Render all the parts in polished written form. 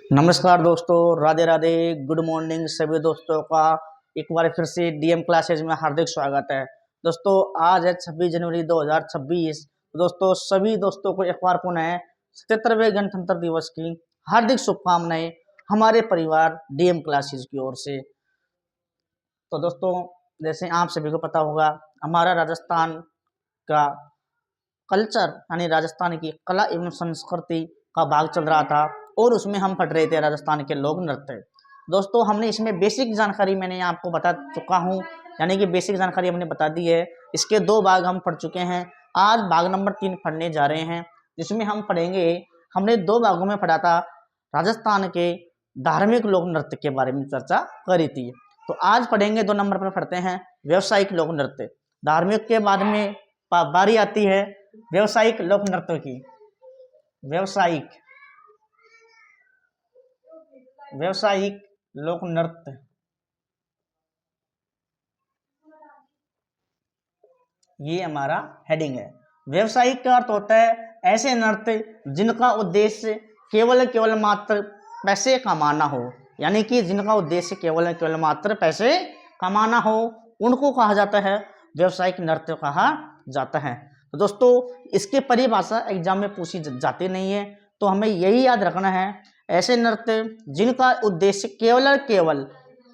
नमस्कार दोस्तों, Radhe Radhe, good morning सभी दोस्तों का एक बार फिर से डीएम क्लासेज में हार्दिक स्वागत है। दोस्तों आज है 26 जनवरी 2026। दोस्तों सभी दोस्तों को एक बार पुनः 77वें गणतंत्र दिवस की हार्दिक शुभकामनाएं हमारे परिवार डीएम क्लासेज की ओर से। तो दोस्तों जैसे आप सभी को पता होगा, हमारा राजस्थान का कल्चर यानी राजस्थान की कला एवं संस्कृति का भाग चल रहा था और उसमें हम पढ़ रहे थे राजस्थान के लोक नृत्य। दोस्तों हमने इसमें बेसिक जानकारी मैंने आपको बता चुका हूँ, यानी कि बेसिक जानकारी हमने बता दी है। इसके 2 भाग हम पढ़ चुके हैं। आज भाग नंबर 3 पढ़ने जा रहे हैं, जिसमें हम पढ़ेंगे, हमने 2 भागों में पढ़ा था, राजस्थान के धार्मिक लोक नृत्य के बारे में चर्चा करी थी। तो आज पढ़ेंगे 2 नंबर पर पढ़ते हैं व्यावसायिक लोक नृत्य। धार्मिक के बाद में बारी आती है व्यावसायिक लोक नृत्य की। व्यावसायिक लोक नृत्य, ये हमारा हेडिंग है। व्यावसायिक का अर्थ होता है ऐसे नृत्य जिनका उद्देश्य केवल मात्र पैसे कमाना हो, यानी कि जिनका उद्देश्य केवल मात्र पैसे कमाना हो, उनको कहा जाता है व्यावसायिक नृत्य कहा जाता है। तो दोस्तों इसकी परिभाषा एग्जाम में पूछी जाती नहीं है, तो हमें यही याद रखना है, ऐसे नृत्य जिनका उद्देश्य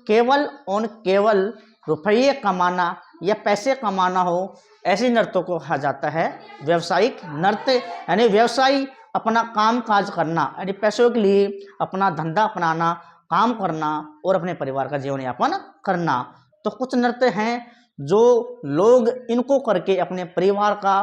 केवल रुपये कमाना या पैसे कमाना हो, ऐसे नृत्यों को कहा जाता है व्यावसायिक नृत्य। यानी व्यवसाय अपना काम काज करना, यानी पैसों के लिए अपना धंधा अपनाना, काम करना और अपने परिवार का जीवन यापन करना। तो कुछ नृत्य हैं जो लोग इनको करके अपने परिवार का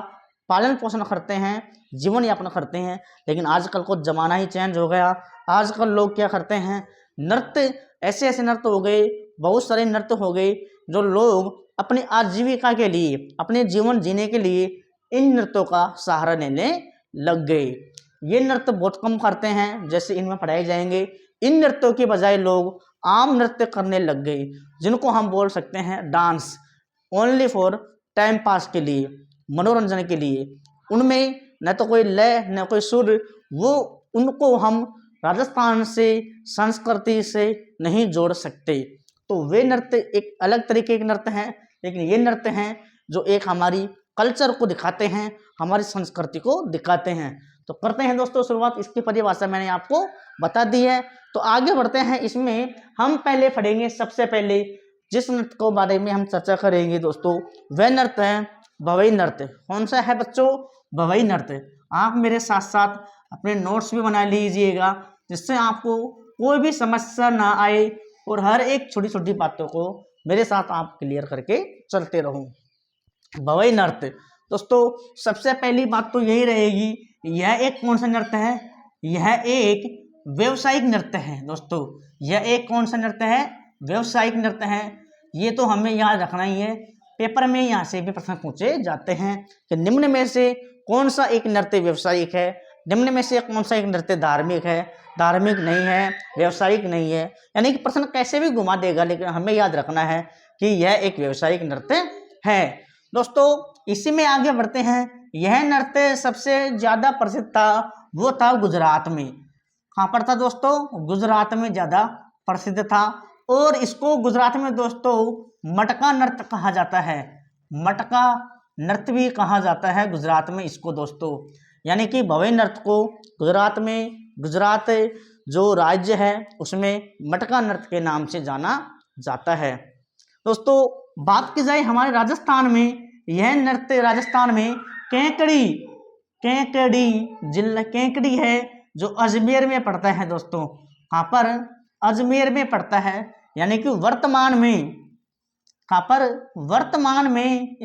पालन पोषण करते हैं, जीवन यापन करते हैं। लेकिन आजकल को ज़माना ही चेंज हो गया। आजकल लोग क्या करते हैं, नृत्य ऐसे नृत्य हो गए, बहुत सारे नृत्य हो गए जो लोग अपनी आजीविका के लिए, अपने जीवन जीने के लिए इन नृत्यों का सहारा लेने लग गए। ये नृत्य बहुत कम करते हैं, जैसे इनमें पढ़ाए जाएंगे। इन नृत्यों के बजाय लोग आम नृत्य करने लग गए, जिनको हम बोल सकते हैं dance, only for time pass के लिए, मनोरंजन के लिए। उनमें न तो कोई लय न कोई सुर, वो उनको हम राजस्थान से, संस्कृति से नहीं जोड़ सकते। तो वे नृत्य एक अलग तरीके के नृत्य हैं, लेकिन ये नृत्य हैं जो एक हमारी कल्चर को दिखाते हैं, हमारी संस्कृति को दिखाते हैं। तो करते हैं दोस्तों शुरुआत। इसकी परिभाषा मैंने आपको बता दी है, तो आगे बढ़ते हैं। इसमें हम पहले पढ़ेंगे, सबसे पहले जिस नृत्य को बारे में हम चर्चा करेंगे दोस्तों, वह नृत्य है भवई नृत्य। कौन सा है बच्चों? भवई नृत्य। आप मेरे साथ साथ अपने नोट्स भी बना लीजिएगा, जिससे आपको कोई भी समस्या ना आए और हर एक छोटी छोटी बातों को मेरे साथ आप क्लियर करके चलते रहो। भवई नृत्य दोस्तों, सबसे पहली बात तो यही रहेगी, यह एक कौन सा नृत्य है? यह एक व्यावसायिक नृत्य है दोस्तों। यह एक कौन सा नृत्य है? व्यावसायिक नृत्य है। ये तो हमें याद रखना ही है, पेपर में यहाँ से भी प्रश्न पूछे जाते हैं कि निम्न में से कौन सा एक नृत्य व्यावसायिक है, निम्न में से कौन सा एक नृत्य धार्मिक है, धार्मिक नहीं है, व्यावसायिक नहीं है। यानी कि प्रश्न कैसे भी घुमा देगा, लेकिन हमें याद रखना है कि यह एक व्यावसायिक नृत्य है। दोस्तों इसी में आगे बढ़ते हैं। यह नृत्य सबसे ज्यादा प्रसिद्ध था, वो था गुजरात में। कहाँ पर था दोस्तों? गुजरात में ज्यादा प्रसिद्ध था। और इसको गुजरात में दोस्तों मटका नृत्य कहा जाता है। मटका नृत्य भी कहा जाता है गुजरात में इसको दोस्तों। यानी कि भवई नृत्य को गुजरात में, गुजरात जो राज्य है उसमें मटका नृत्य के नाम से जाना जाता है। दोस्तों बात की जाए हमारे राजस्थान में, यह नृत्य राजस्थान में केकड़ी जिला, केकड़ी है जो अजमेर में पड़ता है दोस्तों। कहाँ पर? अजमेर में पड़ता है। यानी कि वर्तमान में, कहाँ पर? वर्तमान में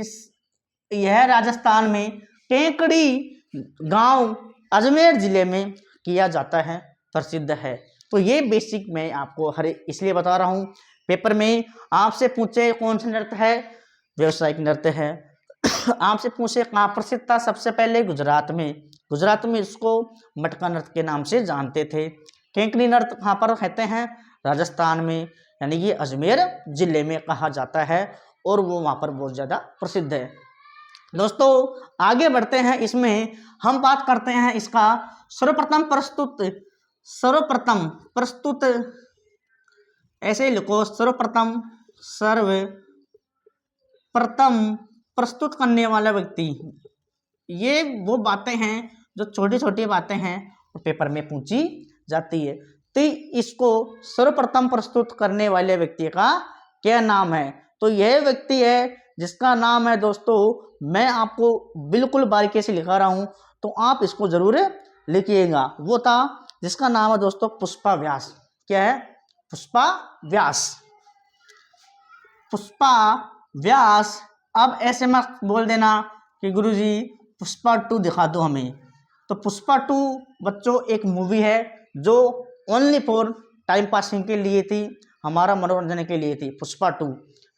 यह राजस्थान में केकड़ी गांव अजमेर जिले में किया जाता है, प्रसिद्ध है। तो ये बेसिक मैं आपको हर इसलिए बता रहा हूँ, पेपर में आपसे पूछे कौन सा नृत्य है, व्यावसायिक नृत्य है। आपसे पूछे कहाँ प्रसिद्ध था, सबसे पहले गुजरात में। गुजरात में इसको मटका नृत्य के नाम से जानते थे। केकड़ी नृत्य कहाँ पर कहते हैं? राजस्थान में, यानी कि अजमेर जिले में कहा जाता है, और वो वहाँ पर बहुत ज़्यादा प्रसिद्ध है। दोस्तों आगे बढ़ते हैं। इसमें हम बात करते हैं इसका सर्वप्रथम प्रस्तुत सर्वप्रथम प्रस्तुत, ऐसे ही लिखो, सर्वप्रथम सर्वप्रथम प्रस्तुत करने वाला व्यक्ति। ये वो बातें हैं जो छोटी छोटी बातें हैं और पेपर में पूछी जाती है। तो इसको सर्वप्रथम प्रस्तुत करने वाले व्यक्ति का क्या नाम है? तो यह व्यक्ति है जिसका नाम है दोस्तों, मैं आपको बिल्कुल बारीकी से लिखा रहा हूं, तो आप इसको जरूर लिखिएगा। वो था जिसका नाम है दोस्तों पुष्पा व्यास। क्या है? पुष्पा व्यास। पुष्पा व्यास। अब ऐसे मत बोल देना कि गुरुजी पुष्पा 2 दिखा दो हमें। तो पुष्पा 2 बच्चों एक मूवी है जो ओनली फॉर टाइम पासिंग के लिए थी, हमारा मनोरंजन के लिए थी। पुष्पा 2,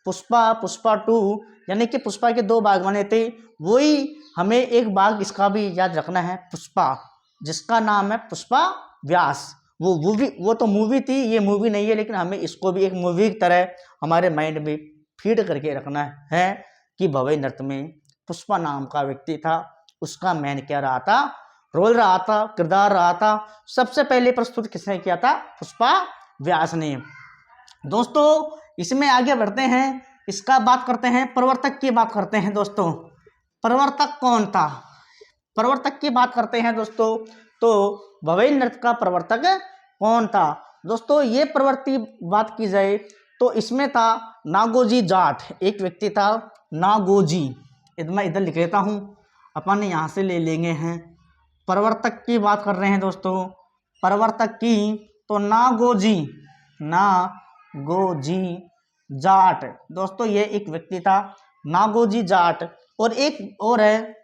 पुष्पा 2 यानी कि पुष्पा के 2 भाग बने थे, वही हमें एक भाग इसका भी याद रखना है, पुष्पा, जिसका नाम है पुष्पा व्यास। वो तो मूवी थी, ये मूवी नहीं है, लेकिन हमें इसको भी एक मूवी की तरह हमारे माइंड में फीड करके रखना है कि भवई नृत्य में पुष्पा नाम का व्यक्ति था, उसका मैन क्या रहा था, रोल रहा था, किरदार रहा था। सबसे पहले प्रस्तुत किसने किया था? पुष्पा व्यास ने। दोस्तों इसमें आगे बढ़ते हैं, इसका बात करते हैं, प्रवर्तक की बात करते हैं दोस्तों। प्रवर्तक कौन था? प्रवर्तक की बात करते हैं दोस्तों, तो भवई नृत्य का प्रवर्तक कौन था? दोस्तों ये प्रवृत्ति बात की जाए तो इसमें था नागोजी जाट, एक व्यक्ति था नागोजी। मैं इधर लिख लेता हूँ, अपन यहाँ से ले लेंगे हैं। प्रवर्तक की बात कर रहे हैं दोस्तों, प्रवर्तक की, तो नागोजी जाट। दोस्तों ये एक व्यक्ति था नागोजी जाट, और एक और है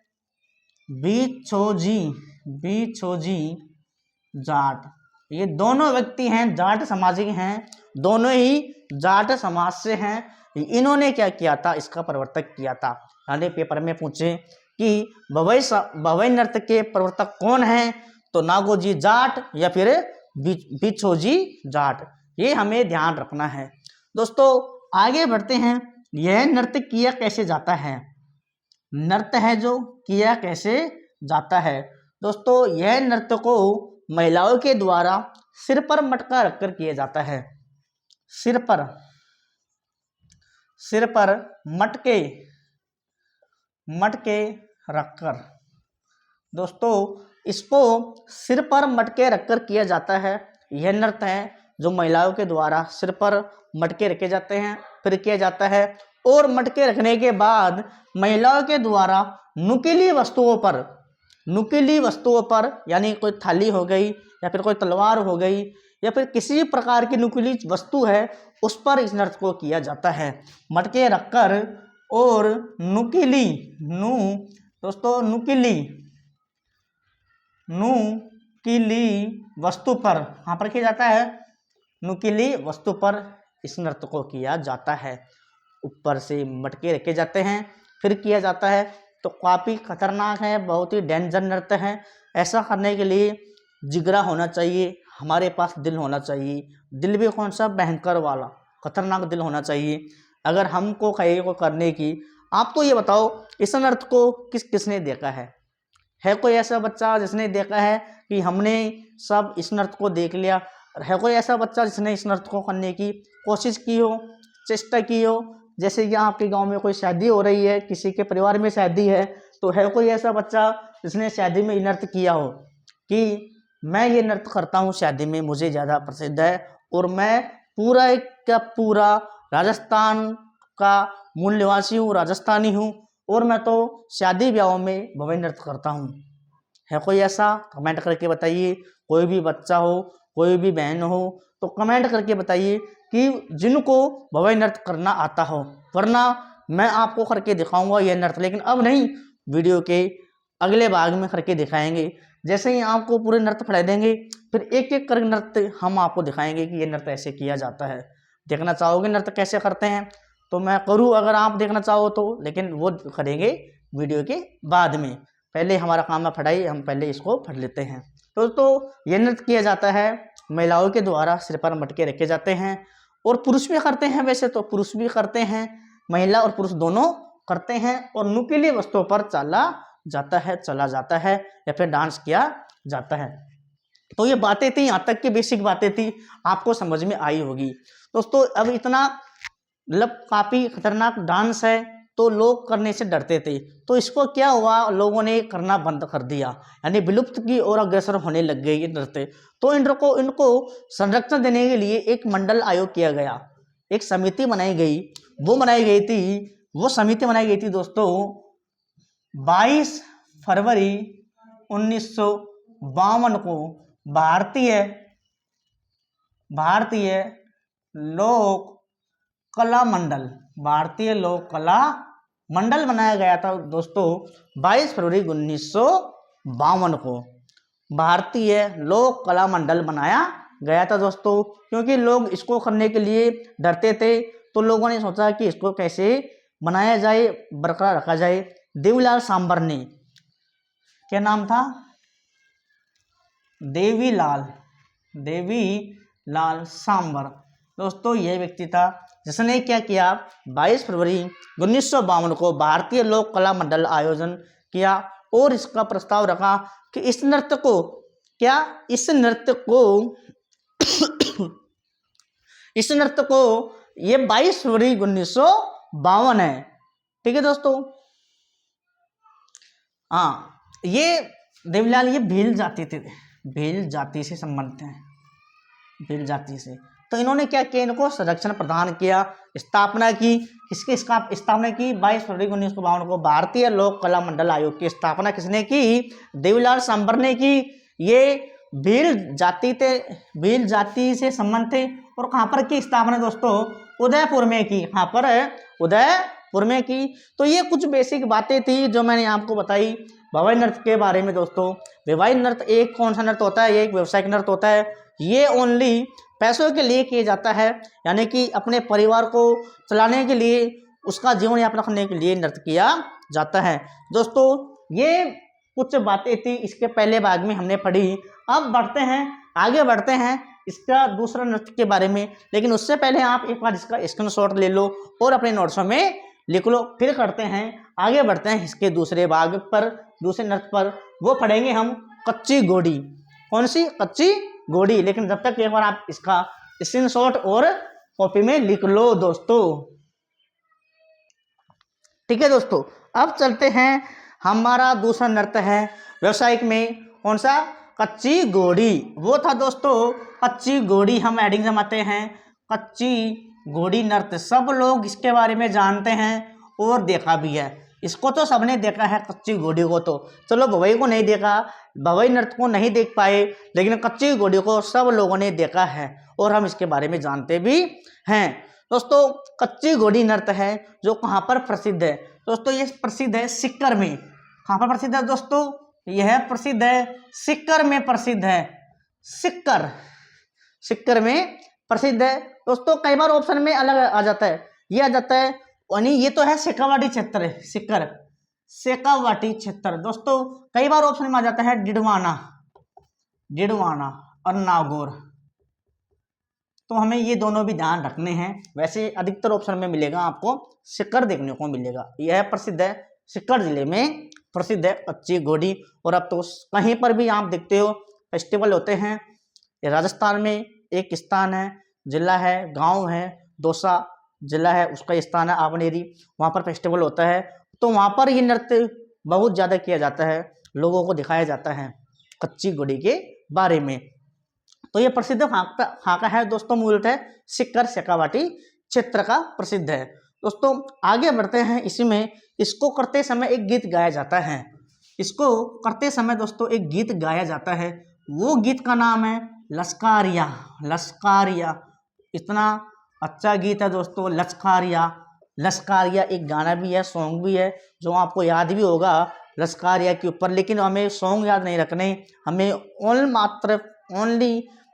बिछोजी जाट। ये दोनों व्यक्ति हैं जाट समाज के हैं, दोनों ही जाट समाज से हैं। इन्होंने क्या किया था? इसका प्रवर्तक किया था। यानी पेपर में पूछे कि भवई नृत्य के प्रवर्तक कौन हैं, तो नागोजी जाट या फिर बिछोजी जाट, ये हमें ध्यान रखना है। दोस्तों आगे बढ़ते हैं, यह नृत्य किया कैसे जाता है? नृत्य है जो किया कैसे जाता है? दोस्तों यह नृत्य को महिलाओं के द्वारा सिर पर मटका रखकर किया जाता है। सिर पर मटके रखकर। दोस्तों इसको सिर पर मटके रखकर किया जाता है। यह नृत्य है जो महिलाओं के द्वारा सिर पर मटके रखे जाते हैं, फिर किया जाता है। और मटके रखने के बाद महिलाओं के द्वारा नुकीली वस्तुओं पर यानी कोई थाली हो गई या फिर कोई तलवार हो गई या फिर किसी प्रकार की नुकीली वस्तु है, उस पर इस नृत्य को किया जाता है मटके रखकर। और नुकीली वस्तु पर, यहाँ पर किया जाता है, नुकीली वस्तु पर इस नृत्य को किया जाता है। ऊपर से मटके रखे जाते हैं, फिर किया जाता है। तो काफ़ी खतरनाक है, बहुत ही डेंजर नृत्य है। ऐसा करने के लिए जिगरा होना चाहिए, हमारे पास दिल होना चाहिए। दिल भी कौन सा? भयंकर वाला, खतरनाक दिल होना चाहिए अगर हमको कहे को करने की। आप तो ये बताओ, इस नृत्य को किसने देखा है कोई ऐसा बच्चा जिसने देखा है कि हमने सब इस नृत्य को देख लिया? है कोई ऐसा बच्चा जिसने इस नृत्य को करने की कोशिश की हो, चेष्टा की हो? जैसे कि आपके गांव में कोई शादी हो रही है, किसी के परिवार में शादी है, तो है कोई ऐसा बच्चा जिसने शादी में नृत्य किया हो कि मैं ये नृत्य करता हूँ शादी में, मुझे ज़्यादा प्रसिद्ध है और मैं पूरा का पूरा राजस्थान का मूल निवासी हूँ, राजस्थानी हूँ, और मैं तो शादी ब्याहों में भवई नृत्य करता हूँ? है कोई ऐसा? कमेंट करके बताइए। कोई भी बच्चा हो, कोई भी बहन हो, तो कमेंट करके बताइए कि जिनको भवई नृत्य करना आता हो, वरना मैं आपको करके दिखाऊंगा यह नृत्य, लेकिन अब नहीं, वीडियो के अगले भाग में करके दिखाएंगे। जैसे ही आपको पूरे नृत्य पढ़ा देंगे, फिर एक एक कर नृत्य हम आपको दिखाएंगे कि यह नृत्य ऐसे किया जाता है। देखना चाहोगे नृत्य कैसे करते हैं तो मैं करूँ, अगर आप देखना चाहो तो, लेकिन वो करेंगे वीडियो के बाद में। पहले हमारा काम है पढ़ाई, हम पहले इसको पढ़ लेते हैं। तो ये नृत्य किया जाता है महिलाओं के द्वारा, सिर पर मटके रखे जाते हैं, और पुरुष भी करते हैं। वैसे तो पुरुष भी करते हैं, महिला और पुरुष दोनों करते हैं। और नुकीली वस्तुओं पर चला जाता है या फिर डांस किया जाता है। तो ये बातें थी, यहाँ तक की बेसिक बातें थी, आपको समझ में आई होगी दोस्तों। अब इतना मतलब काफी खतरनाक डांस है तो लोग करने से डरते थे, तो इसको क्या हुआ, लोगों ने करना बंद कर दिया, यानी विलुप्त की ओर अग्रसर होने लग गए ये नृत्य। तो इनको संरक्षण देने के लिए एक मंडल आयोग किया गया, एक समिति बनाई गई। वो समिति बनाई गई थी दोस्तों 22 फरवरी 1952 को भारतीय लोक कला मंडल बनाया गया था दोस्तों 22 फरवरी 1952 को भारतीय लोक कला मंडल बनाया गया था दोस्तों। क्योंकि लोग इसको करने के लिए डरते थे, तो लोगों ने सोचा कि इसको कैसे बनाया जाए, बरकरार रखा जाए। देवीलाल सांबर ने, क्या नाम था, देवीलाल सांबर दोस्तों, यह व्यक्ति था जिसने क्या किया, 22 फरवरी 1952 को भारतीय लोक कला मंडल आयोजन किया और इसका प्रस्ताव रखा कि इस नृत्य को ये 22 फरवरी 1952 है, ठीक है दोस्तों। हाँ, ये देवीलाल ये भील जाति से संबंधित हैं, भील जाति से। तो इन्होंने क्या किया, इनको संरक्षण प्रदान किया, स्थापना की। किसकी स्थापना की, 22 फरवरी 1952 को भारतीय लोक कला मंडल आयोग की स्थापना किसने की, देवीलाल सांबर ने की। ये भील जाति से संबंध थे। और कहाँ पर की स्थापना दोस्तों, उदयपुर में की। कहाँ पर, उदयपुर में की। तो ये कुछ बेसिक बातें थी जो मैंने आपको बताई भवाई नृत्य के बारे में दोस्तों। भवाई नृत्य एक कौन सा नृत्य होता है, ये एक व्यावसायिक नृत्य होता है। ये ओनली पैसों के लिए किया जाता है, यानी कि अपने परिवार को चलाने के लिए, उसका जीवन यापन करने के लिए नृत्य किया जाता है दोस्तों। ये कुछ बातें थी इसके पहले भाग में हमने पढ़ी। अब आगे बढ़ते हैं इसका दूसरा नृत्य के बारे में। लेकिन उससे पहले आप एक बार इसका स्क्रीनशॉट ले लो और अपने नोट्सों में लिख लो, फिर करते हैं, आगे बढ़ते हैं इसके दूसरे भाग पर, दूसरे नृत्य पर। वो पढ़ेंगे हम कच्ची घोड़ी। कौन सी, कच्ची घोड़ी। लेकिन जब तक एक बार आप इसका स्क्रीनशॉट और कॉपी में लिख लो दोस्तों, ठीक है दोस्तों। अब चलते हैं, हमारा दूसरा नृत्य है व्यावसायिक में, कौन सा, कच्ची घोड़ी। वो था दोस्तों कच्ची घोड़ी। हम एडिंग जमाते हैं, कच्ची घोड़ी नृत्य। सब लोग इसके बारे में जानते हैं और देखा भी है। इसको तो सबने देखा है, कच्ची घोड़ी को तो। चलो भवाई को नहीं देखा, भवाई नृत्य को नहीं देख पाए, लेकिन कच्ची घोड़ी को सब लोगों ने देखा है और हम इसके बारे में जानते भी हैं दोस्तों। कच्ची घोड़ी नृत्य है जो कहाँ पर प्रसिद्ध है दोस्तों, ये प्रसिद्ध है सीकर में। कहाँ पर प्रसिद्ध है दोस्तों, यह प्रसिद्ध है सीकर में, प्रसिद्ध है सीकर में प्रसिद्ध है दोस्तों। कई बार ऑप्शन में अलग आ जाता है, ये आ जाता है, यानी ये तो है शेखावाटी क्षेत्र है, शेखावाटी क्षेत्र दोस्तों। कई बार ऑप्शन में आ जाता है डिडवाना और नागौर। तो हमें ये दोनों भी ध्यान रखने हैं। वैसे अधिकतर ऑप्शन में मिलेगा आपको सीकर देखने को मिलेगा। यह प्रसिद्ध है, सीकर जिले में प्रसिद्ध है कच्ची घोड़ी। और अब तो कहीं पर भी आप देखते हो फेस्टिवल होते हैं। राजस्थान में एक स्थान है, जिला है, गांव है, दौसा जिला है, उसका स्थान है आवनेरी, वहाँ पर फेस्टिवल होता है। तो वहाँ पर ये नृत्य बहुत ज़्यादा किया जाता है, लोगों को दिखाया जाता है कच्ची घोड़ी के बारे में। तो ये प्रसिद्ध हाँ का है दोस्तों, मूलतः सीकर शेखावाटी क्षेत्र का प्रसिद्ध है दोस्तों। आगे बढ़ते हैं, इसी में इसको करते समय एक गीत गाया जाता है। इसको करते समय दोस्तों एक गीत गाया जाता है, वो गीत का नाम है लश्कारिया। इतना अच्छा गीत है दोस्तों, लश्कारिया एक गाना भी है, सॉन्ग भी है, जो आपको याद भी होगा लश्कारिया के ऊपर। लेकिन हमें सॉन्ग याद नहीं रखने, हमें ओनली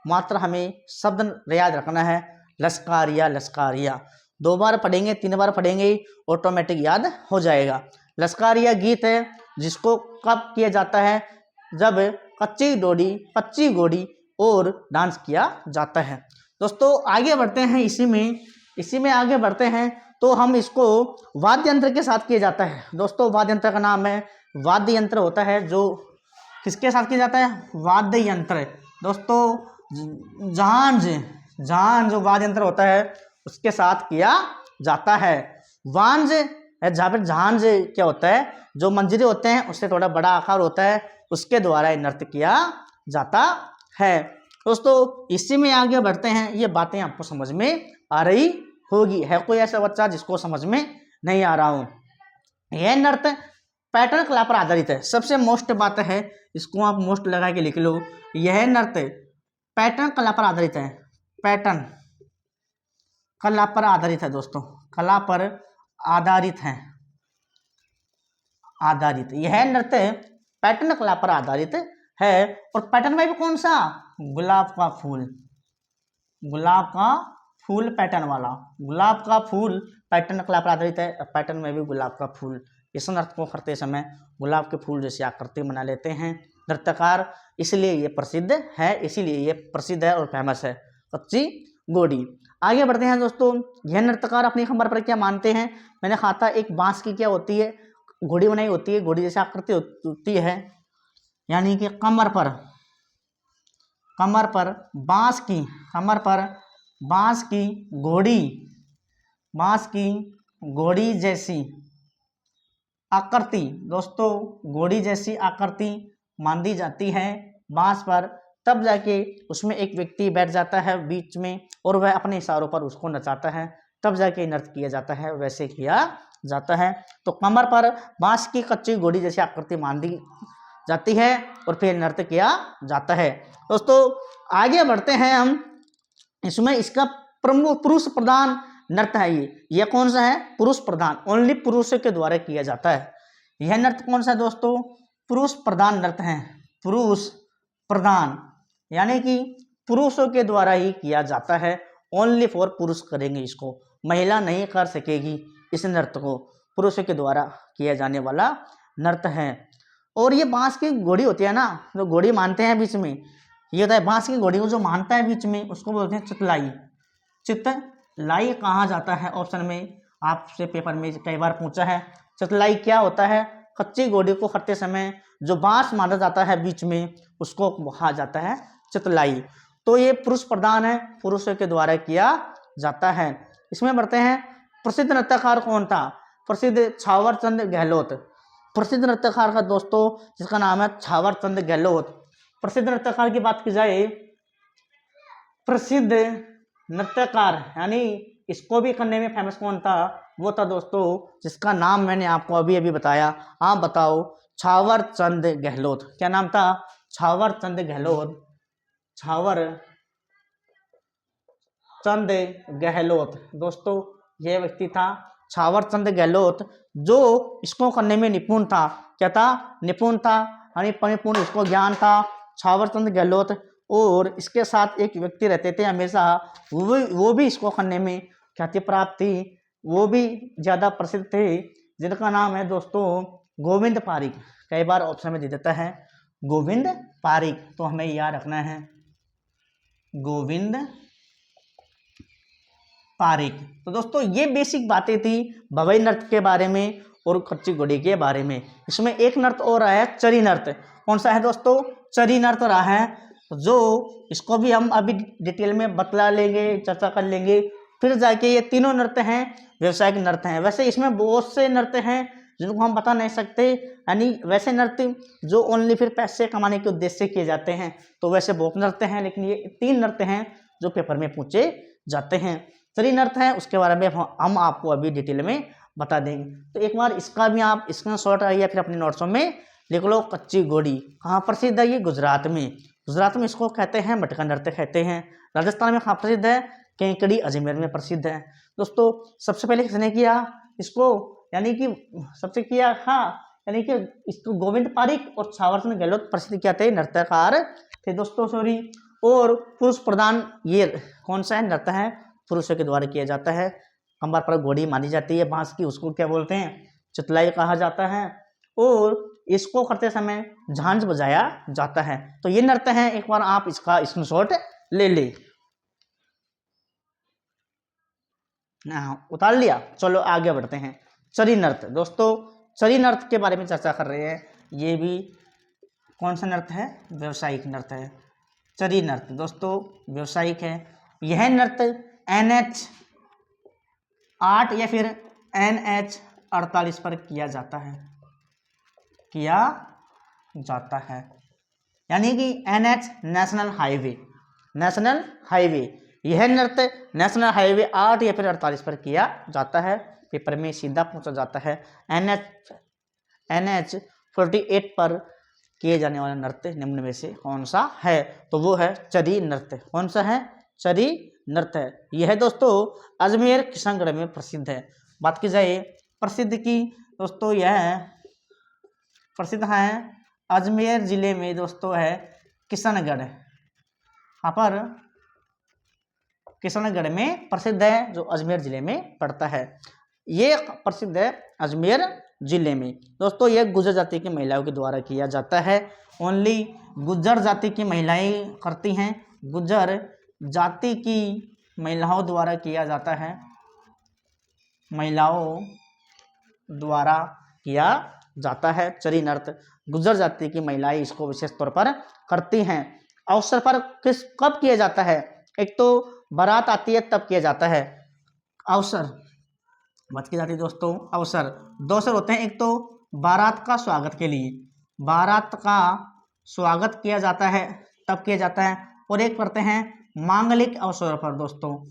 मात्र हमें शब्द याद रखना है, लश्कारिया। 2 बार पढ़ेंगे, 3 बार पढ़ेंगे, ऑटोमेटिक याद हो जाएगा। लश्कारिया गीत है जिसको कब किया जाता है, जब कच्ची घोड़ी और डांस किया जाता है दोस्तों। आगे बढ़ते हैं, इसी में आगे बढ़ते हैं तो हम इसको वाद्य यंत्र के साथ किया जाता है दोस्तों। वाद्य यंत्र का नाम है, वाद्य यंत्र होता है जो किसके साथ किया जाता है, वाद्य यंत्र दोस्तों झांझ, झांझ जो वाद्य यंत्र होता है उसके साथ किया जाता है। वांझ है जहाँ पर झांझ क्या होता है, जो मंजीरे होते हैं उससे थोड़ा बड़ा आकार होता है, उसके द्वारा ये नृत्य किया जाता है। दोस्तों इसी में आगे बढ़ते हैं, ये बातें आपको समझ में आ रही होगी। है कोई ऐसा बच्चा जिसको समझ में नहीं आ रहा हो? यह नृत्य पैटर्न कला पर आधारित है। सबसे मोस्ट बात है, इसको आप मोस्ट लगा के लिख लो। यह नृत्य पैटर्न कला पर आधारित है। पैटर्न कला पर आधारित है दोस्तों, कला पर आधारित है, आधारित। यह नृत्य पैटर्न कला पर आधारित है। और पैटर्न में भी कौन सा? गुलाब का फूल, गुलाब का फूल पैटर्न वाला, गुलाब का फूल पैटर्न कला पर आधारित है। पैटर्न में भी गुलाब का फूल। इस नृत्य को करते समय गुलाब के फूल जैसी आकृति बना लेते हैं नृत्यकार, इसलिए ये प्रसिद्ध है, इसीलिए ये प्रसिद्ध है और फेमस है, कच्ची घोड़ी। आगे बढ़ते हैं दोस्तों। यह नृत्यकार अपनी कमर पर क्या मानते हैं? मैंने कहा था एक बांस की क्या होती है, घोड़ी बनाई होती है, घोड़ी जैसी आकृति होती है, यानी कि कमर पर, कमर पर बांस की, कमर पर बांस की घोड़ी, बांस की घोड़ी जैसी आकृति, दोस्तों घोड़ी जैसी आकृति मानी जाती है बांस पर। तब जाके उसमें एक व्यक्ति बैठ जाता है बीच में और वह अपने इशारों पर उसको नचाता है, तब जाके नृत्य किया जाता है, वैसे किया जाता है। तो कमर पर बांस की कच्ची घोड़ी जैसी आकृति मानी जाती है और फिर नृत्य किया जाता है। दोस्तों आगे बढ़ते हैं हम। इसमें इसका प्रमुख पुरुष प्रधान नृत्य है। ये कौन सा है? पुरुष प्रधान, ओनली पुरुषों के द्वारा किया जाता है। यह नृत्य कौन सा है दोस्तों? पुरुष प्रधान नृत्य है। पुरुष प्रधान यानी कि पुरुषों के द्वारा ही किया जाता है, ओनली फॉर पुरुष करेंगे इसको, महिला नहीं कर सकेगी इस नृत्य को, पुरुषों के द्वारा किया जाने वाला नृत्य है। और ये बांस की घोड़ी होती है ना, जो घोड़ी मानते हैं बीच में, ये होता है बांस की घोड़ी को जो मानता है बीच में, उसको बोलते हैं चितलाई। चितलाई कहा जाता है? ऑप्शन में आपसे पेपर में कई बार पूछा है। चितलाई क्या होता है? कच्ची घोड़ी को करते समय जो बांस माना जाता है बीच में, उसको कहा जाता है चितलाई। तो ये पुरुष प्रधान है, पुरुषों के द्वारा किया जाता है। इसमें बढ़ते हैं, प्रसिद्ध नृत्यकार कौन था? प्रसिद्ध छावर चंद गहलोत। प्रसिद्ध नृत्यकार का दोस्तों जिसका नाम है छावर चंद गहलोत। प्रसिद्ध नृत्यकार की बात की जाए, प्रसिद्ध नृत्यकार यानी इसको भी करने में फेमस कौन था? वो था दोस्तों जिसका नाम मैंने आपको अभी अभी बताया। आप बताओ। छावर चंद गहलोत। क्या नाम था? छावर चंद गहलोत। छावर चंद गहलोत दोस्तों ये व्यक्ति था छावर चंद गहलोत, जो इसको करने में निपुण था। क्या था? निपुण था, यानी परिपूर्ण इसको ज्ञान था, छावर चंद गहलोत। और इसके साथ एक व्यक्ति रहते थे हमेशा, वो भी इसको करने में ख्याति प्राप्त थी, वो भी ज़्यादा प्रसिद्ध थे, जिनका नाम है दोस्तों गोविंद पारीक। कई बार ऑप्शन में दे देता है गोविंद पारीक, तो हमें याद रखना है गोविंद पारीक। तो दोस्तों ये बेसिक बातें थी भवई नृत्य के बारे में और कच्ची घोड़ी के बारे में। इसमें एक नृत्य और रहा है चरी नृत्य। कौन सा है दोस्तों? चरी नृत्य रहा है, जो इसको भी हम अभी डिटेल में बतला लेंगे, चर्चा कर लेंगे। फिर जाके ये तीनों नृत्य हैं व्यवसायिक नृत्य हैं। वैसे इसमें बहुत से नृत्य हैं जिनको हम बता नहीं सकते, यानी वैसे नृत्य जो ओनली फिर पैसे कमाने के उद्देश्य से किए जाते हैं, तो वैसे बहुत नृत्य हैं, लेकिन ये 3 नृत्य हैं जो पेपर में पूछे जाते हैं। चरी नृत्य है, उसके बारे में हम आपको अभी डिटेल में बता देंगे। तो एक बार इसका भी आप स्क्रीनशॉट या फिर अपने नोट्सों में लिख लो। कच्ची घोड़ी कहाँ प्रसिद्ध है? ये गुजरात में। गुजरात में इसको कहते हैं मटका नृत्य कहते हैं। राजस्थान में कहाँ प्रसिद्ध है? केकड़ी अजमेर में प्रसिद्ध है। दोस्तों सबसे पहले किसने किया इसको, यानी कि सबसे किया यानी कि इसको गोविंद पारीक और छावर चंद गहलोत प्रसिद्ध क्या थे? नृत्यकार थे दोस्तों, सॉरी। और पुरुष प्रधान ये कौन सा है? नृत्य है, पुरुषों के द्वारा किया जाता है। कमर पर घोड़ी मानी जाती है बांस की, उसको क्या बोलते हैं? चितलाई कहा जाता है। और इसको करते समय झांझ बजाया जाता है। तो ये नृत्य है, एक बार आप इसका स्क्रीनशॉट ले ले। उतार लिया? चलो आगे बढ़ते हैं। चरी नृत्य दोस्तों, चरी नृत्य के बारे में चर्चा कर रहे हैं। ये भी कौन सा नृत्य है? व्यवसायिक नृत्य है। चरी नृत्य दोस्तों व्यावसायिक है। यह नृत्य NH 8 या फिर NH 48 पर किया जाता है, यानी कि NH नेशनल हाईवे, यह नृत्य नेशनल हाईवे 8 या फिर 48 पर किया जाता है। पेपर में सीधा पूछा जाता है NH 48 पर किए जाने वाला नृत्य निम्न में से कौन सा है, तो वो है चरी नृत्य। कौन सा है? चरी नृत्य। यह दोस्तों अजमेर किशनगढ़ में प्रसिद्ध है। बात की जाए प्रसिद्ध की दोस्तों, यह प्रसिद्ध है अजमेर जिले में दोस्तों है किशनगढ़, यहाँ पर किशनगढ़ में प्रसिद्ध है जो अजमेर जिले में पड़ता है। ये प्रसिद्ध है अजमेर जिले में दोस्तों। यह गुर्जर जाति की महिलाओं के द्वारा किया जाता है। ओनली गुर्जर जाति की महिलाएं करती हैं, गुर्जर जाति की महिलाओं द्वारा किया जाता है, महिलाओं द्वारा किया जाता है चरी नृत्य। गुर्जर जाति की महिलाएं इसको विशेष तौर पर करती हैं। अवसर पर कब किया जाता है? एक तो बारात आती है तब किया जाता है अवसर, बात की जाती है दोस्तों अवसर। दो अवसर होते हैं, एक तो बारात का स्वागत के लिए, बारात का स्वागत किया जाता है तब किया जाता है, और एक करते हैं मांगलिक अवसरों पर दोस्तों,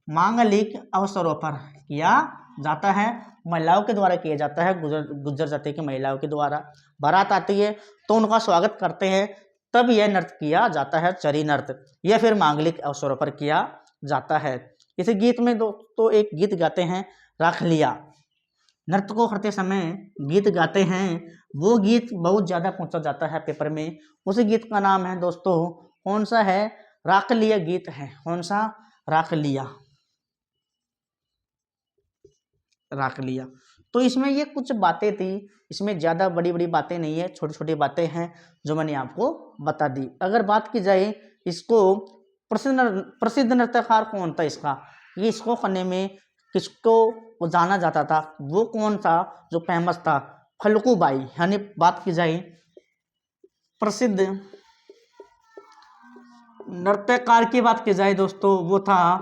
मांगलिक अवसरों पर किया जाता है, महिलाओं के द्वारा किया जाता है। गुर्जर जाति की महिलाओं के द्वारा बारात आती है तो उनका स्वागत करते हैं, तब यह नृत्य किया जाता है चरी नृत्य, या फिर मांगलिक अवसरों पर किया जाता है। इस गीत में दोस्तों एक गीत गाते हैं राख लिया, नृत्य को करते समय गीत गाते हैं, वो गीत बहुत ज़्यादा पूछा जाता है पेपर में। उस गीत का नाम है दोस्तों कौन सा है? राख लिया गीत है। कौन सा? राख लिया, राख लिया। तो इसमें ये कुछ बातें थी, इसमें ज़्यादा बड़ी बड़ी बातें नहीं है, छोटी छोटी बातें हैं जो मैंने आपको बता दी। अगर बात की जाए इसको प्रसिद्ध नृत्यकार कौन था इसका, ये इसको करने में किसको जाना जाता था, वो कौन था जो फेमस था? फल्गु बाई। यानी बात की जाए प्रसिद्ध नृत्यकार की बात की जाए दोस्तों, वो था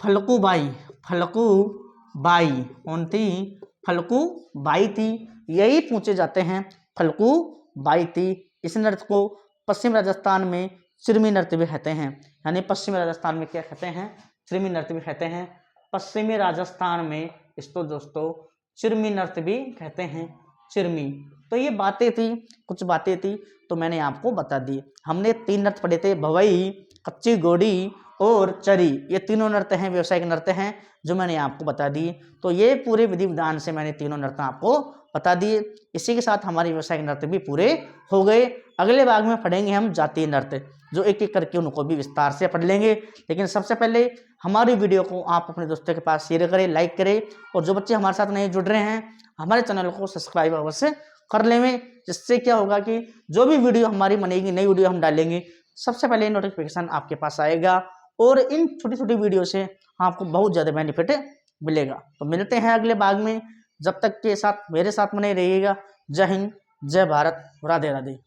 फल्गु बाई। फल्गु बाई कौन थी? फल्गु बाई थी। यही पूछे जाते हैं, फल्गु बाई थी। इस नृत्य को पश्चिम राजस्थान में चिरमी नृत्य भी कहते हैं। यानी पश्चिमी राजस्थान में क्या कहते हैं? चिरमी नृत्य भी कहते हैं। पश्चिमी राजस्थान में इसको दोस्तों चिरमी नृत्य भी कहते हैं, चिरमी। तो ये बातें थी, कुछ बातें थी तो मैंने आपको बता दी। हमने 3 नृत्य पढ़े थे, भवई, कच्ची घोड़ी और चरी। ये तीनों नृत्य हैं, व्यावसायिक नृत्य हैं जो मैंने आपको बता दिए। तो ये पूरे विधि विधान से मैंने तीनों नृत्य आपको बता दिए। इसी के साथ हमारे व्यावसायिक नृत्य भी पूरे हो गए। अगले भाग में पढ़ेंगे हम जातीय नृत्य, जो एक एक करके उनको भी विस्तार से पढ़ लेंगे। लेकिन सबसे पहले हमारी वीडियो को आप अपने दोस्तों के पास शेयर करें, लाइक करें, और जो बच्चे हमारे साथ नए जुड़ रहे हैं हमारे चैनल को सब्सक्राइब अवश्य कर लें। जिससे क्या होगा कि जो भी वीडियो हमारी बनेगी, नई वीडियो हम डालेंगे, सबसे पहले नोटिफिकेशन आपके पास आएगा, और इन छोटी छोटी वीडियो से आपको बहुत ज़्यादा बेनिफिट मिलेगा। तो मिलते हैं अगले भाग में, जब तक के साथ मेरे साथ बने रहिएगा। जय हिंद, जय भारत, राधे राधे।